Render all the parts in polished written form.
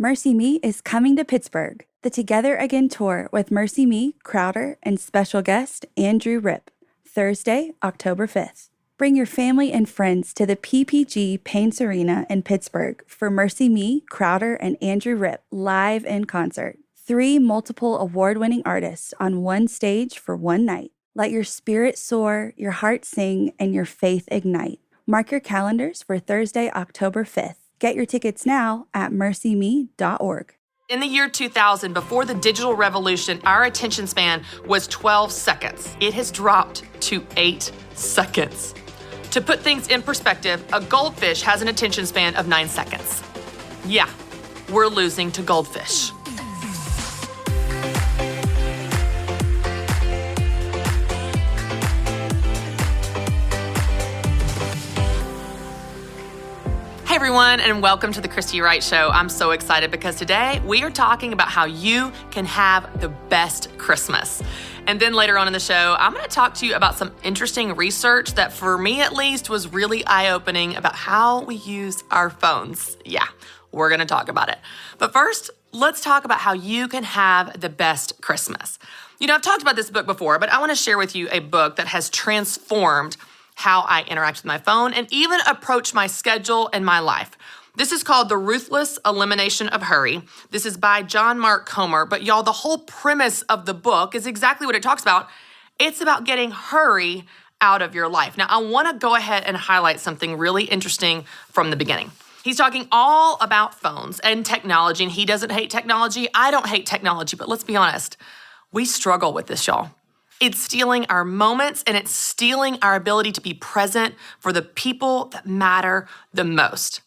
Mercy Me is coming to Pittsburgh, the Together Again tour with Mercy Me, Crowder, and special guest Andrew Ripp, Thursday, October 5th. Bring your family and friends to the PPG Paints Arena in Pittsburgh for Mercy Me, Crowder, and Andrew Ripp live in concert. 3 multiple award-winning artists on one stage for one night. Let your spirit soar, your heart sing, and your faith ignite. Mark your calendars for Thursday, October 5th. Get your tickets now at mercyme.org. In the year 2000, before the digital revolution, our attention span was 12 seconds. It has dropped to 8 seconds. To put things in perspective, a goldfish has an attention span of 9 seconds. Yeah, we're losing to goldfish. Hey everyone, and welcome to the Christy Wright Show. I'm so excited because today we are talking about how you can have the best Christmas. And then later on in the show, I'm going to talk to you about some interesting research that for me at least was really eye-opening about how we use our phones. Yeah, we're going to talk about it. But first, let's talk about how you can have the best Christmas. You know, I've talked about this book before, but I want to share with you a book that has transformed how I interact with my phone and even approach my schedule and my life. This is called The Ruthless Elimination of Hurry. This is by John Mark Comer, but y'all, the whole premise of the book is exactly what it talks about. It's about getting hurry out of your life. Now, I want to go ahead and highlight something really interesting from the beginning. He's talking all about phones and technology, and he doesn't hate technology. I don't hate technology, but let's be honest, we struggle with this, y'all. It's stealing our moments and it's stealing our ability to be present for the people that matter the most.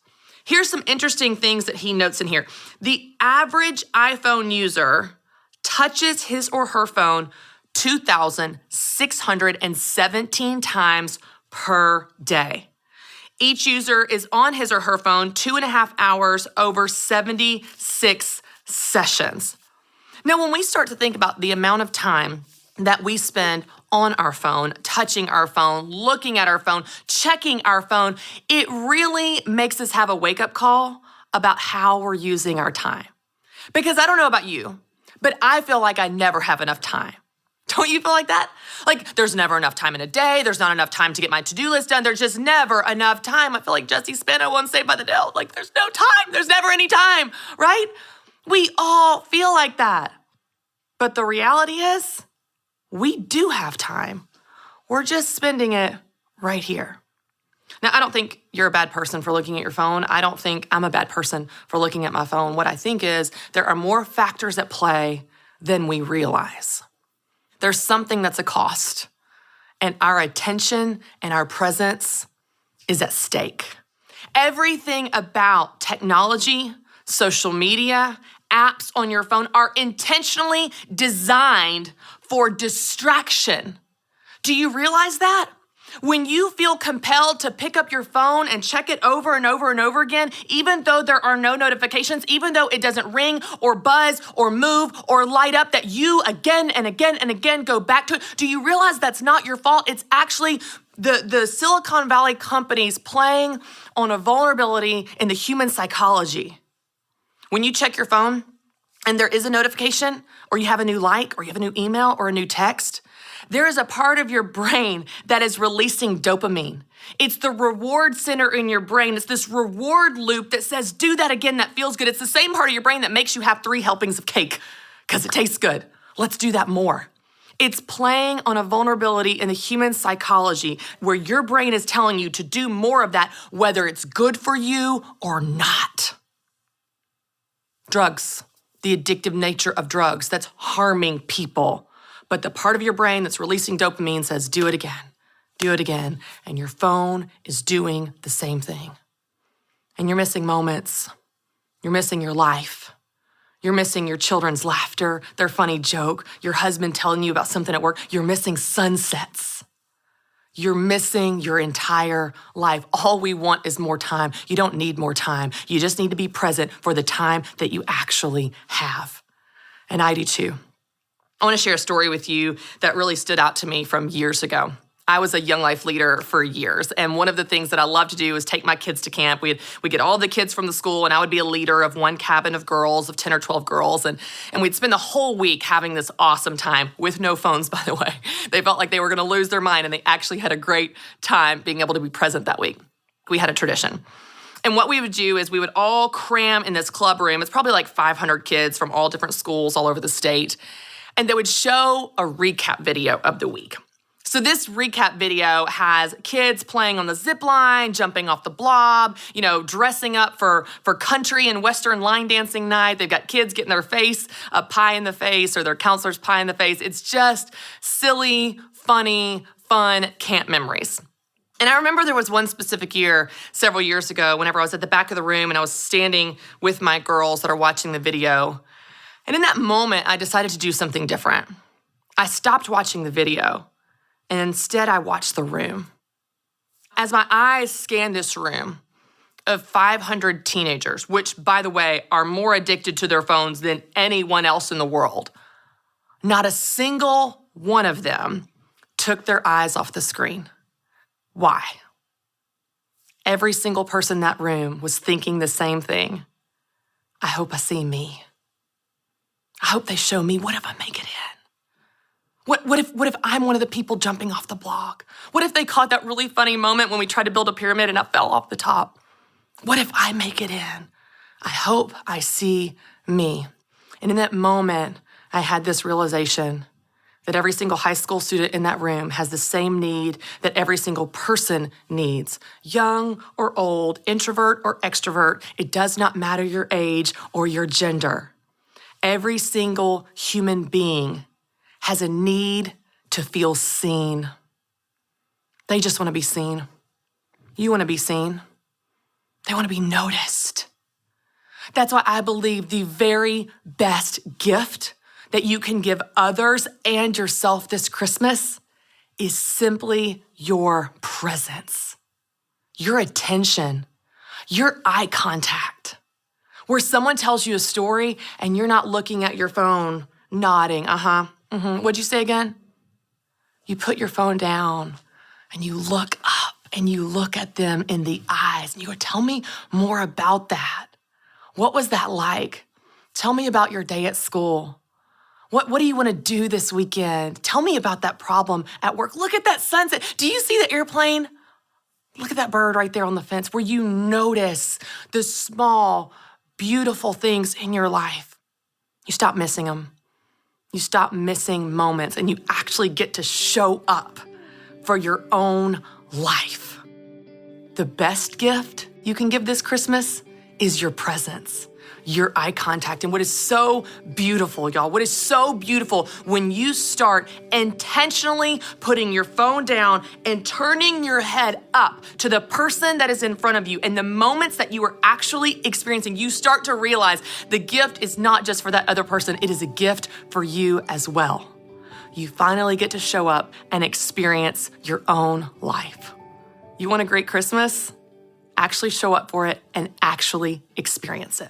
Here's some interesting things that he notes in here. The average iPhone user touches his or her phone 2,617 times per day. Each user is on his or her phone 2.5 hours over 76 sessions. Now, when we start to think about the amount of time that we spend on our phone, touching our phone, looking at our phone, checking our phone, it really makes us have a wake-up call about how we're using our time. Because I don't know about you, but I feel like I never have enough time. Don't you feel like that? Like there's never enough time in a day. There's not enough time to get my to-do list done. There's just never enough time. I feel like Jesse Spano once Saved by the Bell. Like there's no time. There's never any time, right? We all feel like that. But the reality is, we do have time. We're just spending it right here. Now, I don't think you're a bad person for looking at your phone. I don't think I'm a bad person for looking at my phone. What I think is there are more factors at play than we realize. There's something that's a cost, and our attention and our presence is at stake. Everything about technology, social media, apps on your phone are intentionally designed for distraction. Do you realize that? When you feel compelled to pick up your phone and check it over and over and over again, even though there are no notifications, even though it doesn't ring or buzz or move or light up, that you again and again and again go back to it, do you realize that's not your fault? It's actually the Silicon Valley companies playing on a vulnerability in the human psychology. When you check your phone and there is a notification or you have a new like or you have a new email or a new text, there is a part of your brain that is releasing dopamine. It's the reward center in your brain. It's this reward loop that says, do that again, that feels good. It's the same part of your brain that makes you have 3 helpings of cake because it tastes good. Let's do that more. It's playing on a vulnerability in the human psychology where your brain is telling you to do more of that, whether it's good for you or not. Drugs, the addictive nature of drugs, that's harming people. But the part of your brain that's releasing dopamine says, do it again, and your phone is doing the same thing. And you're missing moments. You're missing your life. You're missing your children's laughter, their funny joke, your husband telling you about something at work. You're missing sunsets. You're missing your entire life. All we want is more time. You don't need more time. You just need to be present for the time that you actually have. And I do too. I want to share a story with you that really stood out to me from years ago. I was a Young Life leader for years, and one of the things that I love to do is take my kids to camp. We'd get all the kids from the school, and I would be a leader of one cabin of girls, of 10 or 12 girls, and we'd spend the whole week having this awesome time with no phones, by the way. They felt like they were going to lose their mind, and they actually had a great time being able to be present that week. We had a tradition. And what we would do is we would all cram in this club room. It's probably like 500 kids from all different schools all over the state, and they would show a recap video of the week. So this recap video has kids playing on the zip line, jumping off the blob, dressing up for country and Western line dancing night. They've got kids getting their face a pie in the face or their counselor's pie in the face. It's just silly, funny, fun camp memories. And I remember there was one specific year several years ago whenever I was at the back of the room and I was standing with my girls that are watching the video. And in that moment, I decided to do something different. I stopped watching the video. And instead, I watched the room. As my eyes scanned this room of 500 teenagers, which, by the way, are more addicted to their phones than anyone else in the world, not a single one of them took their eyes off the screen. Why? Every single person in that room was thinking the same thing. I hope I see me. I hope they show me. What if I make it in? What if I'm one of the people jumping off the block? What if they caught that really funny moment when we tried to build a pyramid and I fell off the top? What if I make it in? I hope I see me. And in that moment, I had this realization that every single high school student in that room has the same need that every single person needs. Young or old, introvert or extrovert, it does not matter your age or your gender. Every single human being has a need to feel seen. They just want to be seen. You want to be seen. They want to be noticed. That's why I believe the very best gift that you can give others and yourself this Christmas is simply your presence, your attention, your eye contact. Where someone tells you a story and you're not looking at your phone, nodding, What'd you say again? You put your phone down and you look up and you look at them in the eyes and you go, tell me more about that. What was that like? Tell me about your day at school. What do you want to do this weekend? Tell me about that problem at work. Look at that sunset. Do you see the airplane? Look at that bird right there on the fence, where you notice the small, beautiful things in your life. You stop missing them. You stop missing moments and you actually get to show up for your own life. The best gift you can give this Christmas is your presence, your eye contact. And what is so beautiful, y'all, what is so beautiful when you start intentionally putting your phone down and turning your head up to the person that is in front of you, and the moments that you are actually experiencing, you start to realize the gift is not just for that other person, it is a gift for you as well. You finally get to show up and experience your own life. You want a great Christmas? Actually show up for it and actually experience it.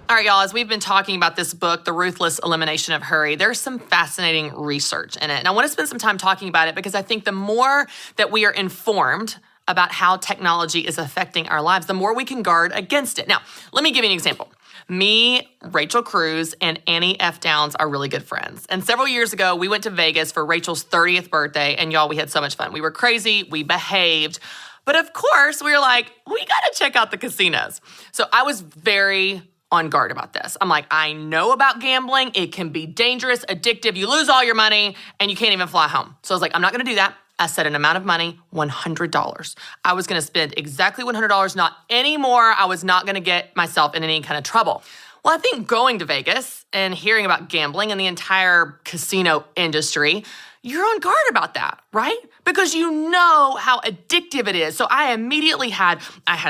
All right, y'all, as we've been talking about this book, The Ruthless Elimination of Hurry, there's some fascinating research in it. And I want to spend some time talking about it because I think the more that we are informed about how technology is affecting our lives, the more we can guard against it. Now, let me give you an example. Me, Rachel Cruz, and Annie F. Downs are really good friends. And several years ago, we went to Vegas for Rachel's 30th birthday, and y'all, we had so much fun. We were crazy, we behaved, but of course, we were like, we gotta check out the casinos. So I was very on guard about this. I'm like, I know about gambling. It can be dangerous, addictive. You lose all your money and you can't even fly home. So I was like, I'm not gonna do that. I set an amount of money, $100. I was gonna spend exactly $100, not any more. I was not gonna get myself in any kind of trouble. Well, I think going to Vegas and hearing about gambling and the entire casino industry, you're on guard about that, right? Because you know how addictive it is. So I immediately had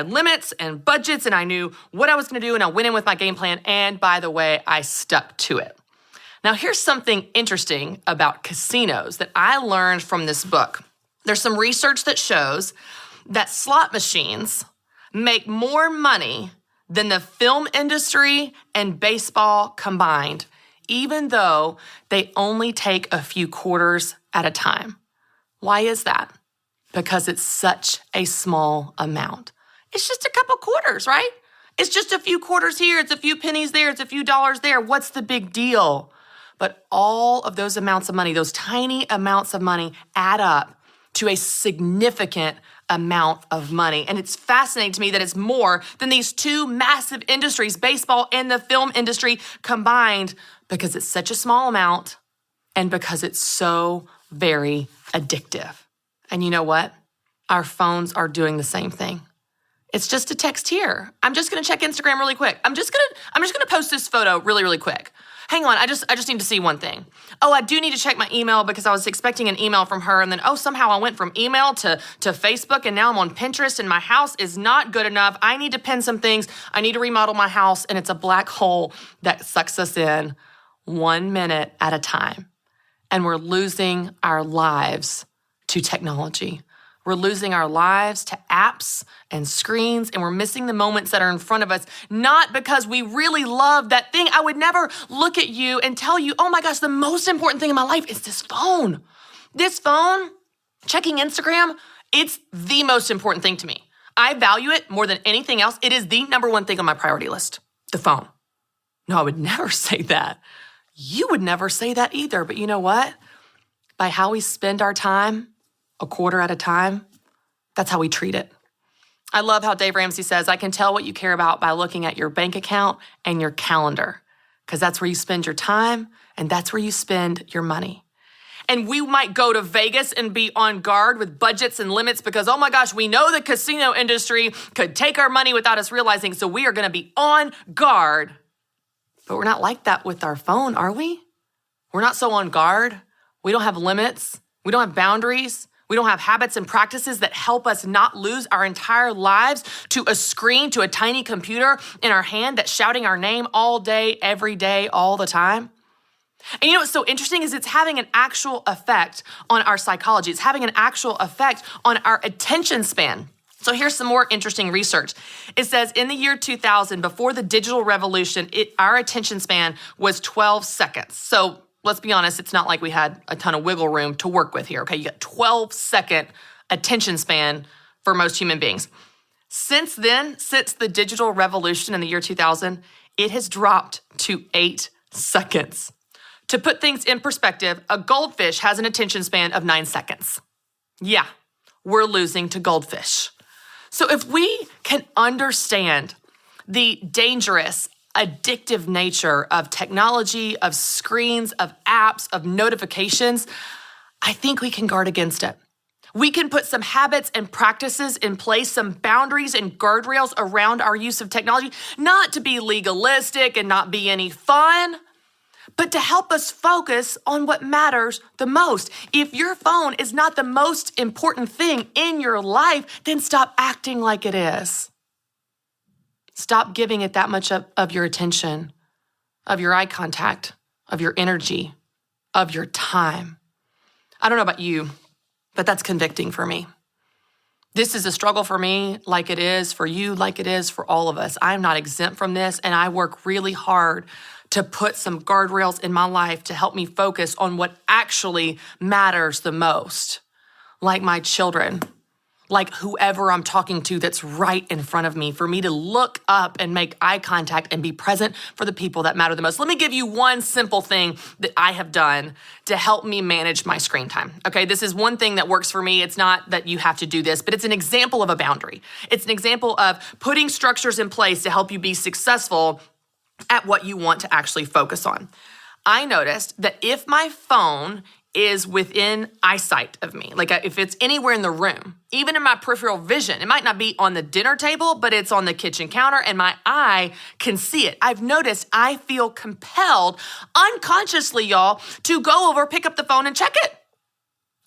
limits and budgets, and I knew what I was gonna do, and I went in with my game plan, and by the way, I stuck to it. Now, here's something interesting about casinos that I learned from this book. There's some research that shows that slot machines make more money than the film industry and baseball combined, even though they only take a few quarters at a time. Why is that? Because it's such a small amount. It's just a couple quarters, right? It's just a few quarters here. It's a few pennies there. It's a few dollars there. What's the big deal? But all of those amounts of money, those tiny amounts of money add up to a significant amount of money. And it's fascinating to me that it's more than these two massive industries, baseball and the film industry combined, because it's such a small amount and because it's so very addictive. And you know what? Our phones are doing the same thing. It's just a text here. I'm just gonna check Instagram really quick. I'm just gonna post this photo really, really quick. Hang on, I just need to see one thing. Oh, I do need to check my email because I was expecting an email from her, and then somehow I went from email to Facebook, and now I'm on Pinterest, and my house is not good enough. I need to pin some things. I need to remodel my house, and it's a black hole that sucks us in 1 minute at a time. And we're losing our lives to technology. We're losing our lives to apps and screens, and we're missing the moments that are in front of us, not because we really love that thing. I would never look at you and tell you, oh my gosh, the most important thing in my life is this phone. This phone, checking Instagram, it's the most important thing to me. I value it more than anything else. It is the number one thing on my priority list, the phone. No, I would never say that. You would never say that either, but you know what? By how we spend our time, a quarter at a time, that's how we treat it. I love how Dave Ramsey says, I can tell what you care about by looking at your bank account and your calendar, because that's where you spend your time and that's where you spend your money. And we might go to Vegas and be on guard with budgets and limits because, oh my gosh, we know the casino industry could take our money without us realizing, so we are gonna be on guard. But we're not like that with our phone, are we? We're not so on guard. We don't have limits. We don't have boundaries. We don't have habits and practices that help us not lose our entire lives to a screen, to a tiny computer in our hand that's shouting our name all day, every day, all the time. And you know what's so interesting is it's having an actual effect on our psychology. It's having an actual effect on our attention span. So here's some more interesting research. It says in the year 2000, before the digital revolution, our attention span was 12 seconds. So let's be honest, it's not like we had a ton of wiggle room to work with here, okay? You got 12-second attention span for most human beings. Since then, since the digital revolution in the year 2000, it has dropped to 8 seconds. To put things in perspective, a goldfish has an attention span of 9 seconds. Yeah, we're losing to goldfish. So if we can understand the dangerous, addictive nature of technology, of screens, of apps, of notifications, I think we can guard against it. We can put some habits and practices in place, some boundaries and guardrails around our use of technology, not to be legalistic and not be any fun, but to help us focus on what matters the most. If your phone is not the most important thing in your life, then stop acting like it is. Stop giving it that much of your attention, of your eye contact, of your energy, of your time. I don't know about you, but that's convicting for me. This is a struggle for me like it is for you, like it is for all of us. I'm not exempt from this, and I work really hard to put some guardrails in my life to help me focus on what actually matters the most, like my children, like whoever I'm talking to that's right in front of me, for me to look up and make eye contact and be present for the people that matter the most. Let me give you one simple thing that I have done to help me manage my screen time. Okay, this is one thing that works for me. It's not that you have to do this, but it's an example of a boundary. It's an example of putting structures in place to help you be successful at what you want to actually focus on. I noticed that if my phone is within eyesight of me, like if it's anywhere in the room, even in my peripheral vision, it might not be on the dinner table, but it's on the kitchen counter and my eye can see it. I've noticed I feel compelled unconsciously, y'all, to go over, pick up the phone and check it.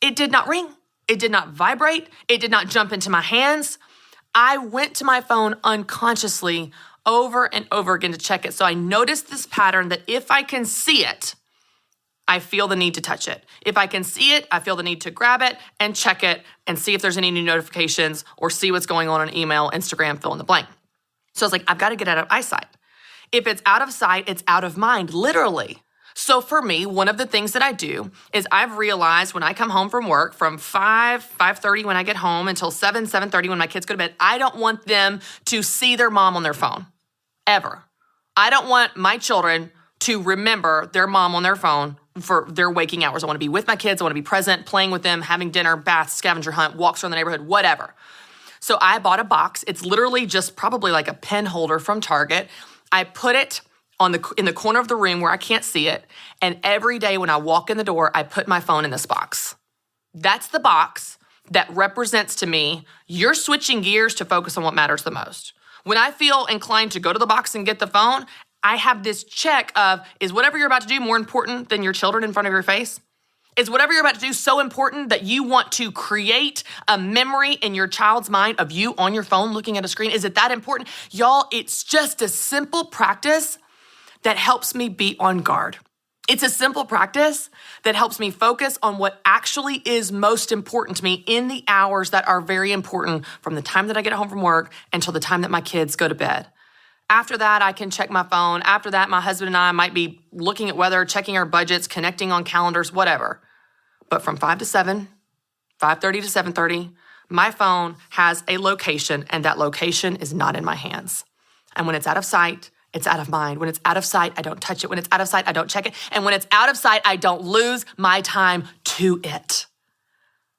It did not ring. It did not vibrate. It did not jump into my hands. I went to my phone unconsciously over and over again to check it. So I noticed this pattern that if I can see it, I feel the need to touch it. If I can see it, I feel the need to grab it and check it and see if there's any new notifications or see what's going on email, Instagram, fill in the blank. So I was like, I've got to get out of eyesight. If it's out of sight, it's out of mind, literally. So for me, one of the things that I do is I've realized when I come home from work from 5:30 when I get home until 7:30 when my kids go to bed, I don't want them to see their mom on their phone, ever. I don't want my children to remember their mom on their phone for their waking hours. I want to be with my kids. I want to be present, playing with them, having dinner, bath, scavenger hunt, walks around the neighborhood, whatever. So I bought a box. It's literally just probably like a pen holder from Target. I put it in the corner of the room where I can't see it. And every day when I walk in the door, I put my phone in this box. That's the box that represents to me, you're switching gears to focus on what matters the most. When I feel inclined to go to the box and get the phone, I have this check of, is whatever you're about to do more important than your children in front of your face? Is whatever you're about to do so important that you want to create a memory in your child's mind of you on your phone looking at a screen? Is it that important? Y'all, it's just a simple practice that helps me be on guard. It's a simple practice that helps me focus on what actually is most important to me in the hours that are very important from the time that I get home from work until the time that my kids go to bed. After that, I can check my phone. After that, my husband and I might be looking at weather, checking our budgets, connecting on calendars, whatever. But from 5 to 7, 5:30 to 7:30, my phone has a location, and that location is not in my hands. And when it's out of sight, it's out of mind. When it's out of sight, I don't touch it. When it's out of sight, I don't check it. And when it's out of sight, I don't lose my time to it.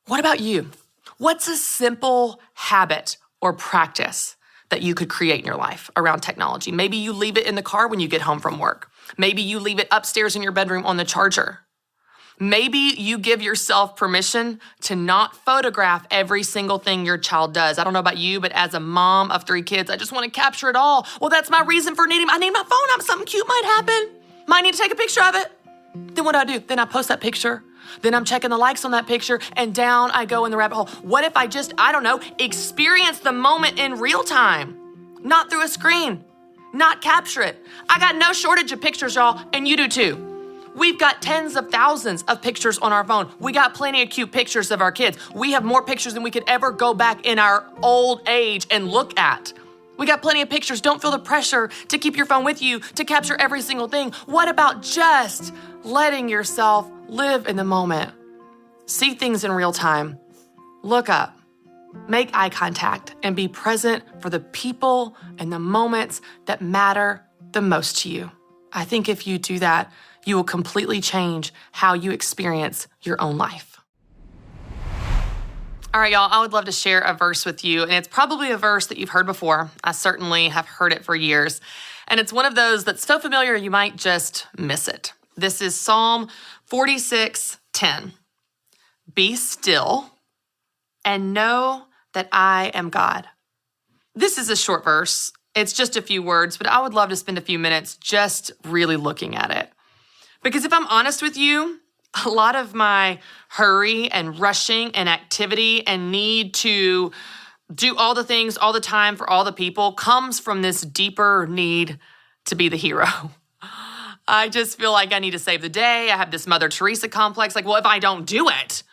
What about you? What's a simple habit or practice that you could create in your life around technology? Maybe you leave it in the car when you get home from work. Maybe you leave it upstairs in your bedroom on the charger. Maybe you give yourself permission to not photograph every single thing your child does. I don't know about you, but as a mom of 3 kids, I just want to capture it all. Well, that's my reason for I need my phone up. Something cute might happen. Might need to take a picture of it. Then what do? Then I post that picture. Then I'm checking the likes on that picture, and down I go in the rabbit hole. What if I just, experience the moment in real time, not through a screen, not capture it? I got no shortage of pictures, y'all, and you do too. We've got tens of thousands of pictures on our phone. We got plenty of cute pictures of our kids. We have more pictures than we could ever go back in our old age and look at. We got plenty of pictures. Don't feel the pressure to keep your phone with you to capture every single thing. What about just letting yourself live in the moment? See things in real time. Look up. Make eye contact and be present for the people and the moments that matter the most to you. I think if you do that, you will completely change how you experience your own life. All right, y'all, I would love to share a verse with you, and it's probably a verse that you've heard before. I certainly have heard it for years, and it's one of those that's so familiar you might just miss it. This is Psalm 46:10. Be still and know that I am God. This is a short verse. It's just a few words, but I would love to spend a few minutes just really looking at it. Because if I'm honest with you, a lot of my hurry and rushing and activity and need to do all the things all the time for all the people comes from this deeper need to be the hero. I just feel like I need to save the day. I have this Mother Teresa complex. Like, well, if I don't do it,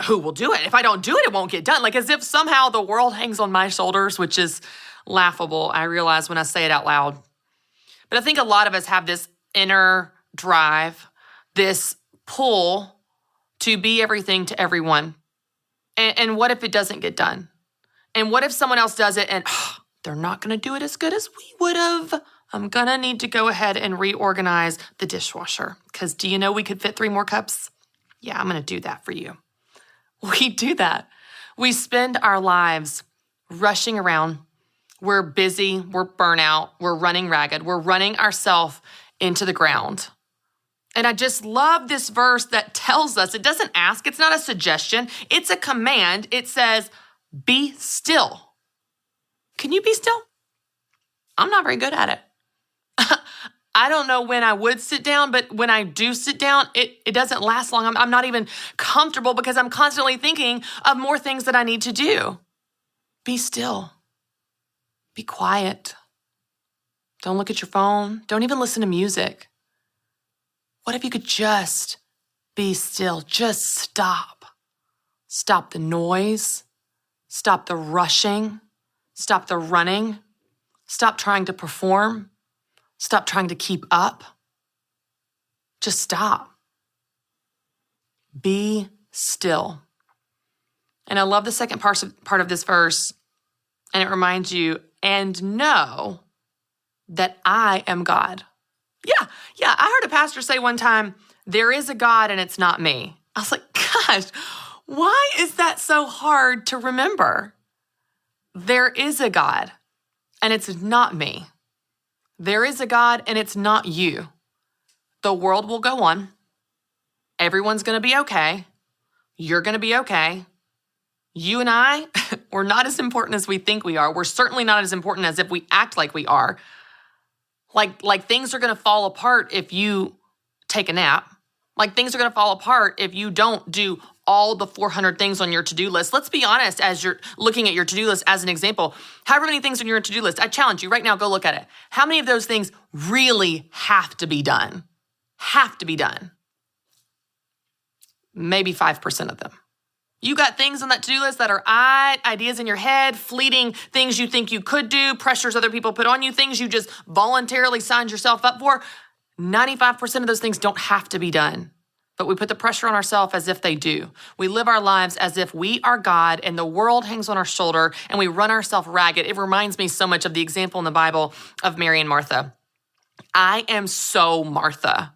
who will do it? If I don't do it, it won't get done. Like as if somehow the world hangs on my shoulders, which is laughable. I realize when I say it out loud. But I think a lot of us have this inner drive, this pull to be everything to everyone. And what if it doesn't get done? And what if someone else does it and they're not going to do it as good as we would have? I'm going to need to go ahead and reorganize the dishwasher because do you know we could fit 3 more cups? Yeah, I'm going to do that for you. We do that. We spend our lives rushing around. We're busy. We're burnout. We're running ragged. We're running ourselves into the ground. And I just love this verse that tells us, it doesn't ask, it's not a suggestion, it's a command. It says, be still. Can you be still? I'm not very good at it. I don't know when I would sit down, but when I do sit down, it doesn't last long. I'm not even comfortable because I'm constantly thinking of more things that I need to do. Be still. Be quiet. Don't look at your phone. Don't even listen to music. What if you could just be still? Just stop. Stop the noise. Stop the rushing. Stop the running. Stop trying to perform. Stop trying to keep up. Just stop. Be still. And I love the second part of this verse, and it reminds you, and know that I am God. Yeah. I heard a pastor say one time, there is a God and it's not me. I was like, gosh, why is that so hard to remember? There is a God and it's not me. There is a God and it's not you. The world will go on. Everyone's going to be okay. You're going to be okay. You and I, we're not as important as we think we are. We're certainly not as important as if we act like we are. Like things are going to fall apart if you take a nap. Like things are going to fall apart if you don't do all the 400 things on your to-do list. Let's be honest, as you're looking at your to-do list as an example, however many things on your to-do list, I challenge you right now, go look at it. How many of those things really have to be done? Have to be done? Maybe 5% of them. You got things on that to-do list that are ideas in your head, fleeting things you think you could do, pressures other people put on you, things you just voluntarily signed yourself up for. 95% of those things don't have to be done, but we put the pressure on ourselves as if they do. We live our lives as if we are God and the world hangs on our shoulder and we run ourselves ragged. It reminds me so much of the example in the Bible of Mary and Martha. I am so Martha.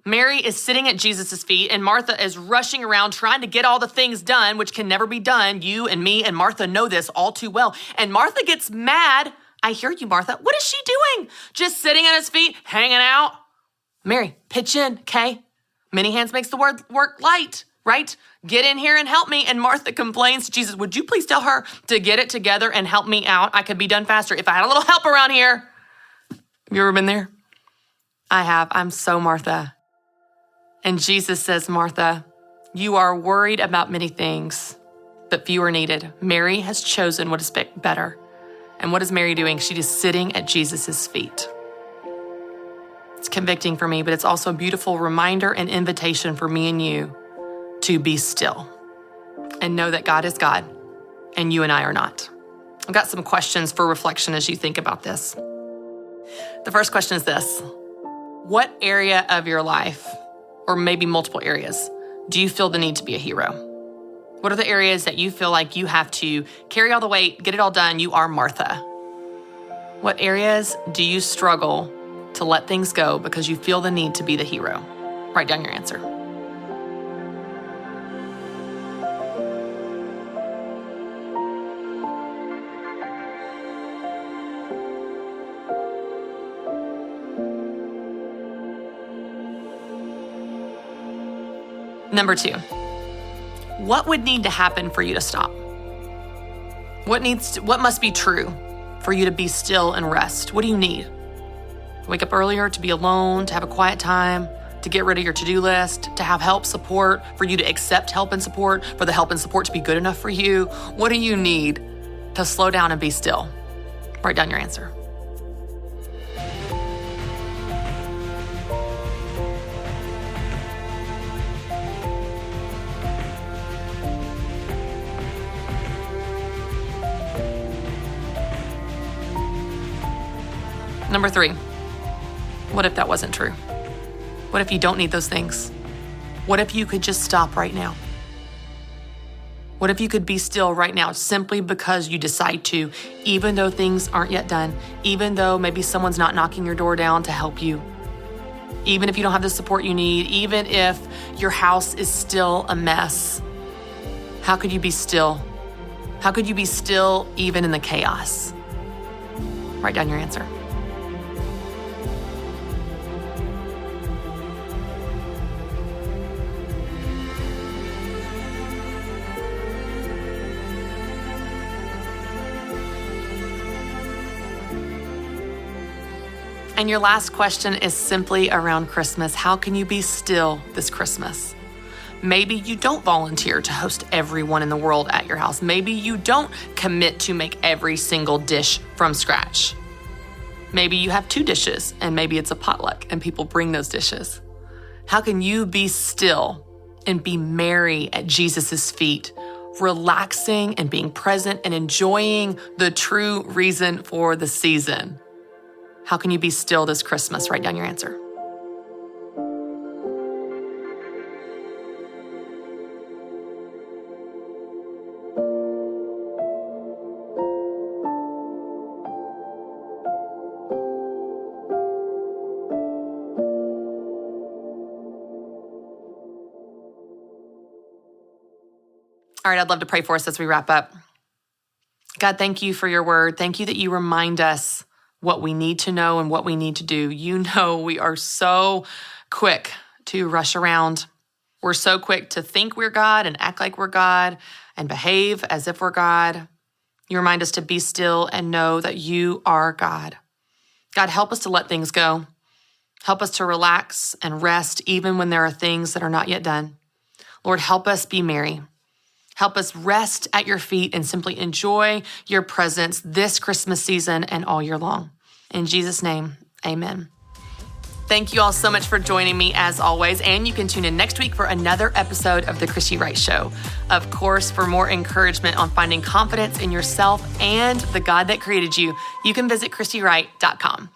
Mary is sitting at Jesus' feet and Martha is rushing around trying to get all the things done, which can never be done. You and me and Martha know this all too well. And Martha gets mad. I hear you, Martha. What is she doing? Just sitting at his feet, hanging out? Mary, pitch in, okay? Many hands makes the work light, right? Get in here and help me. And Martha complains to Jesus, would you please tell her to get it together and help me out? I could be done faster if I had a little help around here. Have you ever been there? I have. I'm so Martha. And Jesus says, Martha, you are worried about many things, but few are needed. Mary has chosen what is better. And what is Mary doing? She is sitting at Jesus' feet. It's convicting for me, but it's also a beautiful reminder and invitation for me and you to be still and know that God is God and you and I are not. I've got some questions for reflection as you think about this. The first question is this: what area of your life, or maybe multiple areas, do you feel the need to be a hero? What are the areas that you feel like you have to carry all the weight, get it all done? You are Martha. What areas do you struggle to let things go because you feel the need to be the hero? Write down your answer. Number 2, what would need to happen for you to stop? What must be true for you to be still and rest? What do you need? Wake up earlier, to be alone, to have a quiet time, to get rid of your to-do list, to have help, support, for you to accept help and support, for the help and support to be good enough for you. What do you need to slow down and be still? Write down your answer. Number 3, what if that wasn't true? What if you don't need those things? What if you could just stop right now? What if you could be still right now simply because you decide to, even though things aren't yet done, even though maybe someone's not knocking your door down to help you, even if you don't have the support you need, even if your house is still a mess? How could you be still? How could you be still even in the chaos? Write down your answer. And your last question is simply around Christmas. How can you be still this Christmas? Maybe you don't volunteer to host everyone in the world at your house. Maybe you don't commit to make every single dish from scratch. Maybe you have 2 dishes and maybe it's a potluck and people bring those dishes. How can you be still and be Mary at Jesus' feet, relaxing and being present and enjoying the true reason for the season? How can you be still this Christmas? Write down your answer. All right, I'd love to pray for us as we wrap up. God, thank you for your word. Thank you that you remind us what we need to know and what we need to do. You know, we are so quick to rush around. We're so quick to think we're God and act like we're God and behave as if we're God. You remind us to be still and know that you are God. God, help us to let things go. Help us to relax and rest even when there are things that are not yet done. Lord, help us be merry. Help us rest at your feet and simply enjoy your presence this Christmas season and all year long. In Jesus' name, amen. Thank you all so much for joining me as always, and you can tune in next week for another episode of The Christy Wright Show. Of course, for more encouragement on finding confidence in yourself and the God that created you, you can visit ChristyWright.com.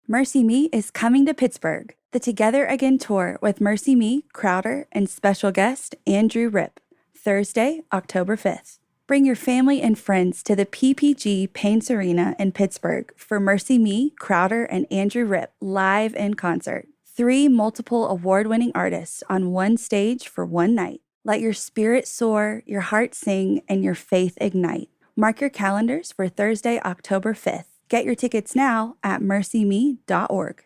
Mercy Me is coming to Pittsburgh, the Together Again tour with Mercy Me, Crowder, and special guest Andrew Rip, Thursday, October 5th. Bring your family and friends to the PPG Paints Arena in Pittsburgh for Mercy Me, Crowder, and Andrew Rip live in concert. 3 multiple award-winning artists on one stage for one night. Let your spirit soar, your heart sing, and your faith ignite. Mark your calendars for Thursday, October 5th. Get your tickets now at mercyme.org.